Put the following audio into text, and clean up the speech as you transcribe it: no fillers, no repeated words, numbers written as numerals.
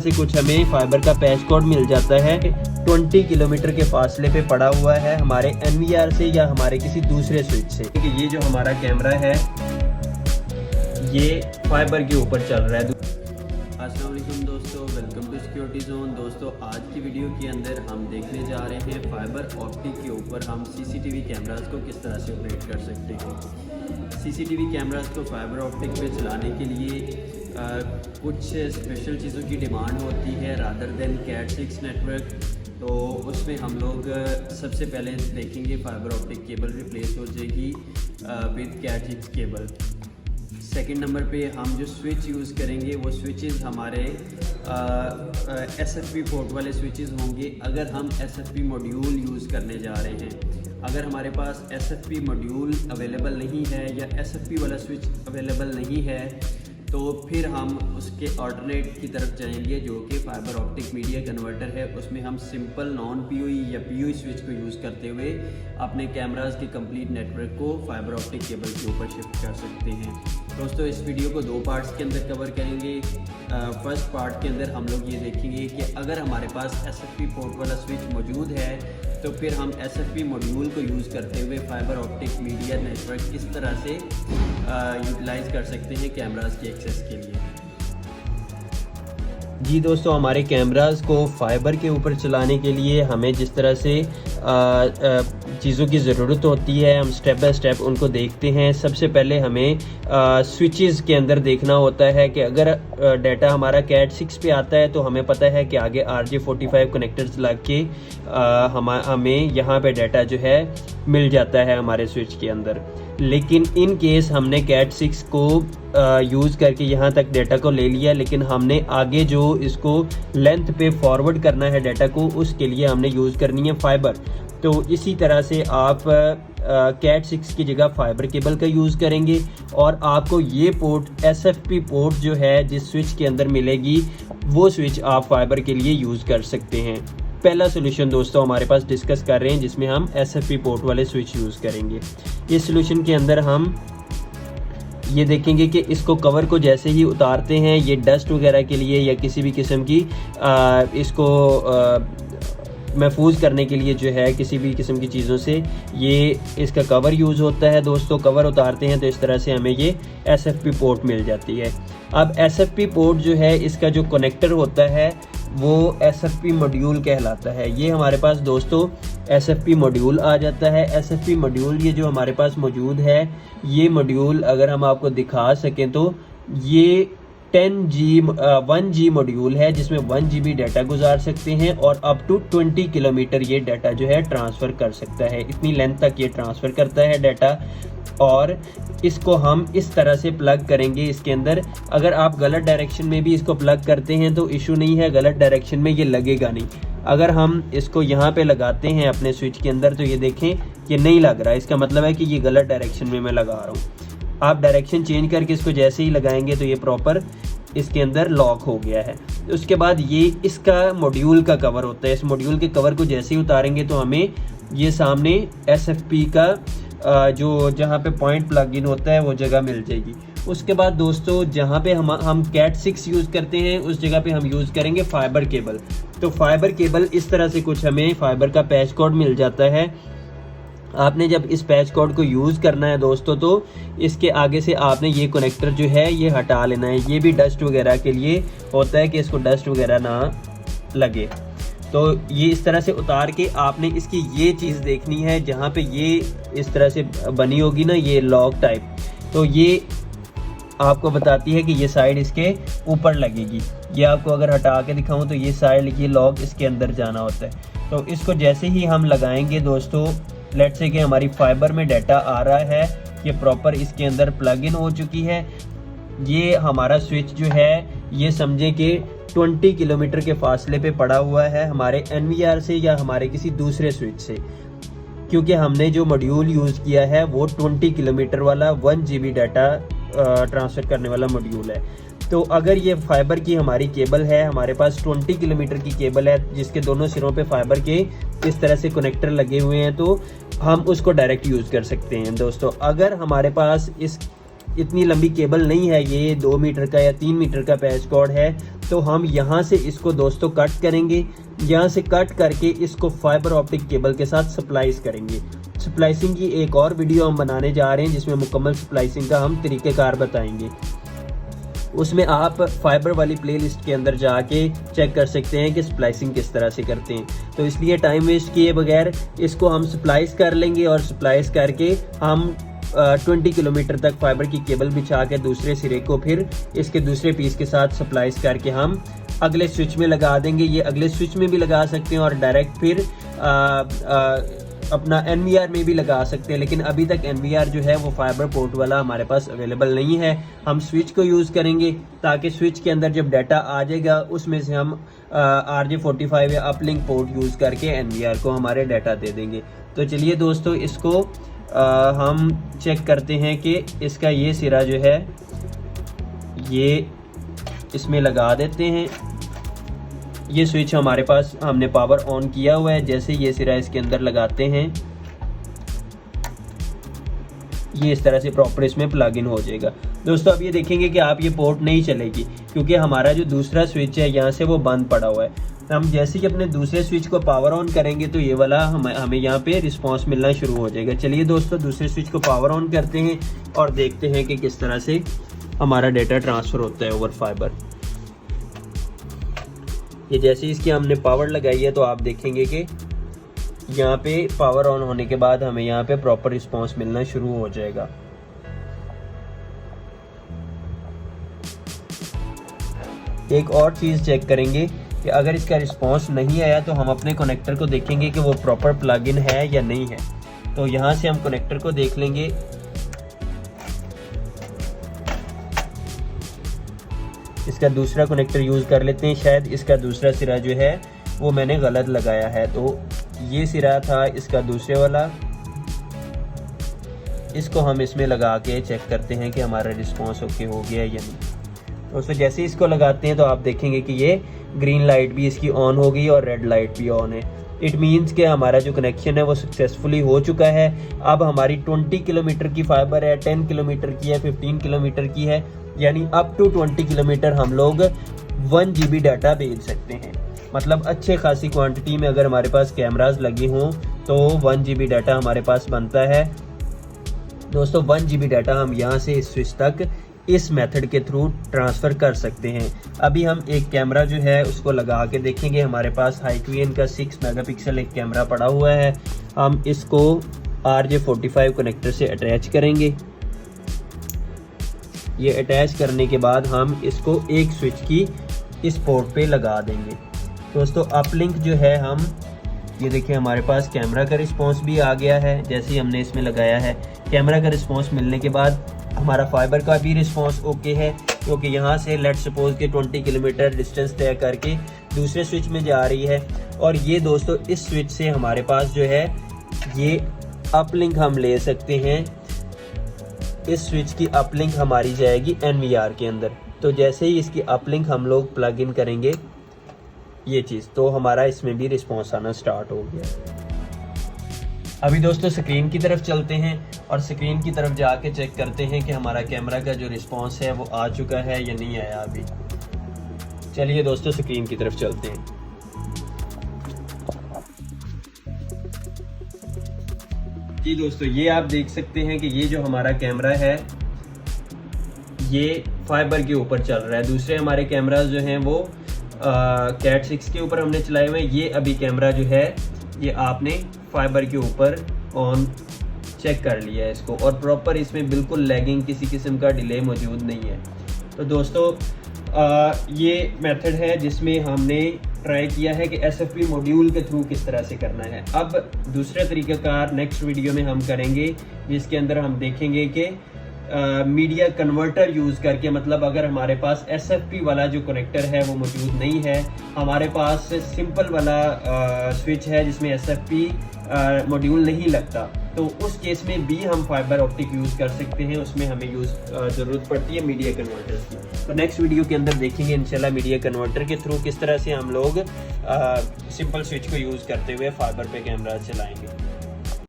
से कुछ हमें फाइबर का पैच कोड मिल जाता है। 20 किलोमीटर के फासले पे पड़ा हुआ है हमारे NVR से या हमारे किसी दूसरे स्विच से। ये जो हमारा कैमरा है ये फाइबर के ऊपर चल रहा है। अस्सलाम वालेकुम दोस्तों, वेलकम टू सिक्योरिटी जोन। दोस्तों आज की वीडियो के अंदर हम देखने जा रहे हैं फाइबर ऑप्टिक के ऊपर हम CCTV कैमरास को किस तरह से ऑपरेट कर सकते हैं। CCTV कैमरास को फाइबर ऑप्टिक पे चलाने के लिए कुछ स्पेशल चीज़ों की डिमांड होती है रादर देन कैट 6 नेटवर्क। तो उसमें हम लोग सबसे पहले देखेंगे फाइबर ऑप्टिक केबल रिप्लेस हो जाएगी with cat 6 cable. Second number पे हम जो स्विच यूज़ करेंगे वो स्विचेस हमारे SFP पोर्ट वाले स्विचेस होंगे। अगर हम SFP मॉड्यूल यूज़ करने जा रहे हैं, अगर हमारे पास SFP मॉड्यूल अवेलेबल नहीं है या SFP वाला स्विच अवेलेबल नहीं है तो फिर हम उसके ऑल्टरनेट की तरफ जाएंगे जो कि फाइबर ऑप्टिक मीडिया कन्वर्टर है। उसमें हम सिंपल नॉन PoE या PoE स्विच को यूज़ करते हुए अपने कैमरास के कंप्लीट नेटवर्क को फाइबर ऑप्टिक केबल के ऊपर शिफ्ट कर सकते हैं। दोस्तों इस वीडियो को 2 पार्ट्स के अंदर कवर करेंगे। फर्स्ट पार्ट के अंदर हम लोग ये देखेंगे कि अगर हमारे पास SFP पोर्ट वाला स्विच मौजूद है तो फिर हम SFP मॉड्यूल को यूज़ करते हुए फाइबर ऑप्टिक मीडिया नेटवर्क इस तरह से यूटिलाइज़ कर सकते हैं कैमरास की एक्सेस के लिए। जी दोस्तों, हमारे कैमरास को फाइबर के ऊपर चलाने के लिए हमें जिस तरह से चीज़ों की ज़रूरत होती है हम स्टेप बाय स्टेप उनको देखते हैं। सबसे पहले हमें स्विचेस के अंदर देखना होता है कि अगर डाटा हमारा कैट 6 पे आता है तो हमें पता है कि आगे RJ45 कनेक्टर्स लग के हमें यहाँ पे डाटा जो है मिल जाता है हमारे स्विच के अंदर। लेकिन इन केस हमने कैट 6 को यूज़ करके यहाँ तक डाटा को ले लिया, लेकिन हमने आगे जो इसको लेंथ पे फॉरवर्ड करना है डाटा को, उसके लिए हमने यूज़ करनी है फाइबर। तो इसी तरह से आप कैट 6 की जगह फाइबर केबल का यूज़ करेंगे और आपको ये पोर्ट SFP पोर्ट जो है जिस स्विच के अंदर मिलेगी वो स्विच आप फाइबर के लिए यूज़ कर सकते हैं। पहला सोल्यूशन दोस्तों हमारे पास डिस्कस कर रहे हैं जिसमें हम SFP पोर्ट वाले स्विच यूज़ करेंगे। इस सोल्यूशन के अंदर हम ये देखेंगे कि इसको कवर को जैसे ही उतारते हैं ये डस्ट वगैरह के लिए या किसी भी किस्म की इसको महफूज करने के लिए जो है किसी भी किस्म की चीज़ों से ये इसका कवर यूज़ होता है। दोस्तों कवर उतारते हैं तो इस तरह से हमें ये SFP पोर्ट मिल जाती है। अब SFP पोर्ट जो है इसका जो कनेक्टर होता है वो SFP मॉड्यूल कहलाता है। ये हमारे पास दोस्तों SFP मॉड्यूल आ जाता है। SFP मॉड्यूल ये जो हमारे पास मौजूद है ये मॉड्यूल अगर हम आपको दिखा सकें तो ये 1G मॉड्यूल है जिसमें 1 GB डाटा गुजार सकते हैं और अप टू 20 किलोमीटर ये डाटा जो है ट्रांसफ़र कर सकता है। इतनी लेंथ तक ये ट्रांसफ़र करता है डाटा। और इसको हम इस तरह से प्लग करेंगे इसके अंदर। अगर आप गलत डायरेक्शन में भी इसको प्लग करते हैं तो इशू नहीं है, गलत डायरेक्शन में ये लगेगा नहीं। अगर हम इसको यहाँ पे लगाते हैं अपने स्विच के अंदर तो ये देखें ये नहीं लग रहा, इसका मतलब है कि ये गलत डायरेक्शन में मैं लगा रहा हूँ। आप डायरेक्शन चेंज करके इसको जैसे ही लगाएंगे तो ये प्रॉपर इसके अंदर लॉक हो गया है। उसके बाद ये इसका मॉड्यूल का कवर होता है। इस मॉड्यूल के कवर को जैसे ही उतारेंगे तो हमें ये सामने SFP का जो जहाँ पे पॉइंट प्लग इन होता है वो जगह मिल जाएगी। उसके बाद दोस्तों जहाँ पे हम कैट 6 यूज़ करते हैं उस जगह पे हम यूज़ करेंगे फाइबर केबल। तो फाइबर केबल इस तरह से कुछ हमें फाइबर का पैच कोड मिल जाता है। आपने जब इस पैच कोड को यूज़ करना है दोस्तों तो इसके आगे से आपने ये कनेक्टर जो है ये हटा लेना है। ये भी डस्ट वगैरह के लिए होता है कि इसको डस्ट वगैरह ना लगे। तो ये इस तरह से उतार के आपने इसकी ये चीज़ देखनी है जहाँ पे ये इस तरह से बनी होगी ना ये लॉक टाइप, तो ये आपको बताती है कि ये साइड इसके ऊपर लगेगी। ये आपको अगर हटा के दिखाऊं तो ये साइड ये लॉक इसके अंदर जाना होता है। तो इसको जैसे ही हम लगाएंगे दोस्तों, लेट्स से कि हमारी फाइबर में डाटा आ रहा है, ये प्रॉपर इसके अंदर प्लग इन हो चुकी है। ये हमारा स्विच जो है ये समझे कि 20 किलोमीटर के फासले पे पड़ा हुआ है हमारे NVR से या हमारे किसी दूसरे स्विच से, क्योंकि हमने जो मॉड्यूल यूज़ किया है वो 20 किलोमीटर वाला 1 GB डाटा ट्रांसफ़र करने वाला मॉड्यूल है। तो अगर ये फाइबर की हमारी केबल है, हमारे पास 20 किलोमीटर की केबल है जिसके दोनों सिरों पे फाइबर के इस तरह से कनेक्टर लगे हुए हैं, तो हम उसको डायरेक्ट यूज़ कर सकते हैं। दोस्तों अगर हमारे पास इतनी लंबी केबल नहीं है, ये 2 मीटर का या 3 मीटर का पैच कॉर्ड है, तो हम यहाँ से इसको दोस्तों कट करेंगे। यहाँ से कट करके इसको फाइबर ऑप्टिक केबल के साथ स्प्लाइस करेंगे। स्प्लाइसिंग की एक और वीडियो हम बनाने जा रहे हैं जिसमें मुकम्मल स्प्लाइसिंग का हम तरीक़ेकार बताएंगे। उसमें आप फाइबर वाली प्लेलिस्ट के अंदर जाके चेक कर सकते हैं कि स्प्लाइसिंग किस तरह से करते हैं। तो इसलिए टाइम वेस्ट किए बगैर इसको हम स्प्लाइस कर लेंगे और स्प्लाइस करके हम 20 किलोमीटर तक फाइबर की केबल बिछा के दूसरे सिरे को फिर इसके दूसरे पीस के साथ स्प्लाइस करके हम अगले स्विच में लगा देंगे। ये अगले स्विच में भी लगा सकते हैं और डायरेक्ट फिर अपना NVR में भी लगा सकते हैं, लेकिन अभी तक NVR जो है वो फाइबर पोर्ट वाला हमारे पास अवेलेबल नहीं है। हम स्विच को यूज़ करेंगे ताकि स्विच के अंदर जब डाटा आ जाएगा उसमें से हम RJ45 या अपलिंक पोर्ट यूज़ करके NVR को हमारे डाटा दे देंगे। तो चलिए दोस्तों, इसको हम चेक करते हैं कि इसका ये सिरा जो है ये इसमें लगा देते हैं। ये स्विच हमारे पास हमने पावर ऑन किया हुआ है। जैसे ये सिरा इसके अंदर लगाते हैं ये इस तरह से प्रॉपर इसमें प्लग इन हो जाएगा। दोस्तों अब ये देखेंगे कि आप ये पोर्ट नहीं चलेगी क्योंकि हमारा जो दूसरा स्विच है यहाँ से वो बंद पड़ा हुआ है। हम जैसे ही अपने दूसरे स्विच को पावर ऑन करेंगे तो ये वाला हमें यहाँ पे रिस्पांस मिलना शुरू हो जाएगा। चलिए दोस्तों, दूसरे स्विच को पावर ऑन करते हैं और देखते हैं कि किस तरह से हमारा डेटा ट्रांसफ़र होता है ओवर फाइबर। ये जैसे इसकी हमने पावर लगाई है तो आप देखेंगे कि यहाँ पे पावर ऑन होने के बाद हमें यहाँ पे प्रॉपर रिस्पांस मिलना शुरू हो जाएगा। एक और चीज़ चेक करेंगे कि अगर इसका रिस्पांस नहीं आया तो हम अपने कनेक्टर को देखेंगे कि वो प्रॉपर प्लग इन है या नहीं है। तो यहाँ से हम कनेक्टर को देख लेंगे। इसका दूसरा कनेक्टर यूज़ कर लेते हैं, शायद इसका दूसरा सिरा जो है वो मैंने गलत लगाया है। तो ये सिरा था इसका दूसरे वाला, इसको हम इसमें लगा के चेक करते हैं कि हमारा रिस्पांस ओके हो गया या नहीं। दोस्तों जैसे इसको लगाते हैं तो आप देखेंगे कि ये ग्रीन लाइट भी इसकी ऑन हो गई और रेड लाइट भी ऑन है। इट मीन्स कि हमारा जो कनेक्शन है वो सक्सेसफुली हो चुका है। अब हमारी 20 किलोमीटर की फाइबर है, 10 किलोमीटर की है, 15 किलोमीटर की है, यानी अप टू 20 किलोमीटर हम लोग 1 GB डाटा भेज सकते हैं। मतलब अच्छे खासी क्वांटिटी में अगर हमारे पास कैमराज लगे हों तो 1 GB डाटा हमारे पास बनता है। दोस्तों 1 GB डाटा हम यहाँ से इस स्विच तक इस मेथड के थ्रू ट्रांसफ़र कर सकते हैं। अभी हम एक कैमरा जो है उसको लगा के देखेंगे। हमारे पास हाईक्वियन का 6 मेगापिक्सल एक कैमरा पड़ा हुआ है। हम इसको RJ45 कनेक्टर से अटैच करेंगे। ये अटैच करने के बाद हम इसको एक स्विच की इस पोर्ट पे लगा देंगे। दोस्तों अपलिंक जो है हम ये देखिए हमारे पास कैमरा का रिस्पांस भी आ गया है जैसे ही हमने इसमें लगाया है। कैमरा का रिस्पांस मिलने के बाद हमारा फाइबर का भी रिस्पांस ओके है, क्योंकि यहाँ से लेट सपोज के 20 किलोमीटर डिस्टेंस तय करके दूसरे स्विच में जा रही है। और ये दोस्तों इस स्विच से हमारे पास जो है ये अपलिंक हम ले सकते हैं। इस स्विच की अपलिंक हमारी जाएगी NVR के अंदर। तो जैसे ही इसकी अपलिंक हम लोग प्लग इन करेंगे ये चीज़, तो हमारा इसमें भी रिस्पांस आना स्टार्ट हो गया। अभी दोस्तों स्क्रीन की तरफ चलते हैं और स्क्रीन की तरफ जाके चेक करते हैं कि हमारा कैमरा का जो रिस्पांस है वो आ चुका है या नहीं आया अभी। चलिए दोस्तों स्क्रीन की तरफ चलते हैं। जी दोस्तों ये आप देख सकते हैं कि ये जो हमारा कैमरा है ये फाइबर के ऊपर चल रहा है। दूसरे हमारे कैमरास जो हैं वो कैट 6 के ऊपर हमने चलाए हुए हैं। ये अभी कैमरा जो है ये आपने फाइबर के ऊपर ऑन चेक कर लिया है इसको, और प्रॉपर इसमें बिल्कुल लैगिंग किसी किस्म का डिले मौजूद नहीं है। तो दोस्तों ये मेथड है जिसमें हमने ट्राई किया है कि SFP मॉड्यूल के थ्रू किस तरह से करना है। अब दूसरे तरीक़ाकार नेक्स्ट वीडियो में हम करेंगे जिसके अंदर हम देखेंगे कि मीडिया कन्वर्टर यूज़ करके, मतलब अगर हमारे पास SFP वाला जो कनेक्टर है वो मौजूद नहीं है, हमारे पास सिंपल वाला स्विच है जिसमें SFP मॉड्यूल नहीं लगता, तो उस केस में भी हम फाइबर ऑप्टिक यूज़ कर सकते हैं। उसमें हमें ज़रूरत पड़ती है मीडिया कन्वर्टर की। तो नेक्स्ट वीडियो के अंदर देखेंगे इंशाल्लाह मीडिया कन्वर्टर के थ्रू किस तरह से हम लोग सिंपल स्विच को यूज़ करते हुए फाइबर पे कैमरा चलाएंगे।